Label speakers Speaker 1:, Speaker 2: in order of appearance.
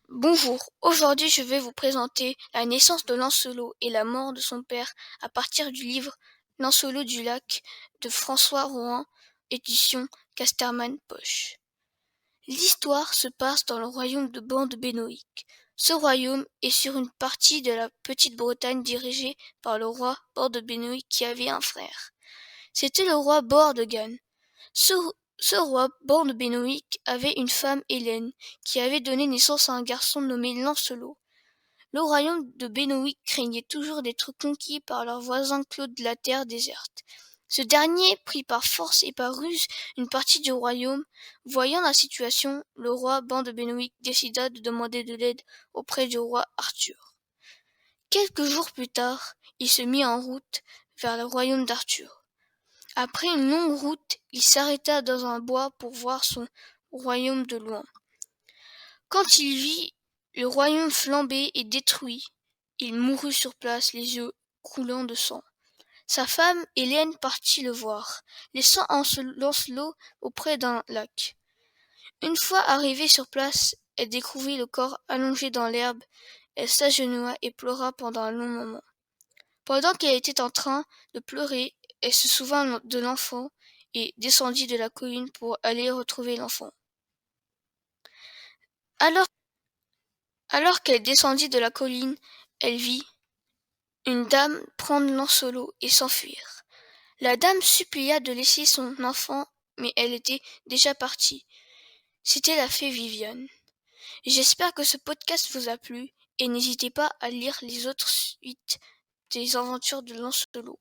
Speaker 1: Bonjour, aujourd'hui je vais vous présenter la naissance de Lancelot et la mort de son père à partir du livre Lancelot du Lac de François Rohan, édition Casterman Poche. L'histoire se passe dans le royaume de Bande-Bénoïc. Ce royaume est sur une partie de la petite Bretagne dirigée par le roi Borde-Bénoïc qui avait un frère. C'était le roi Bordegan. Ce roi Borde-Bénoïc avait une femme, Hélène, qui avait donné naissance à un garçon nommé Lancelot. Le royaume de Bénoïc craignait toujours d'être conquis par leur voisin Claude de la terre déserte. Ce dernier prit par force et par ruse une partie du royaume. Voyant la situation, le roi Borde-Bénoïc décida de demander de l'aide auprès du roi Arthur. Quelques jours plus tard, il se mit en route vers le royaume d'Arthur. Après une longue route, il s'arrêta dans un bois pour voir son royaume de loin. Quand il vit le royaume flambé et détruit, il mourut sur place, les yeux coulants de sang. Sa femme, Hélène, partit le voir, laissant Lancelot auprès d'un lac. Une fois arrivée sur place, elle découvrit le corps allongé dans l'herbe. Elle s'agenouilla et pleura pendant un long moment. Pendant qu'elle était en train de pleurer, elle se souvint de l'enfant et descendit de la colline pour aller retrouver l'enfant. Alors qu'elle descendit de la colline, elle vit une dame prendre Lancelot et s'enfuir. La dame supplia de laisser son enfant, mais elle était déjà partie. C'était la fée Viviane. J'espère que ce podcast vous a plu et n'hésitez pas à lire les autres suites des aventures de Lancelot.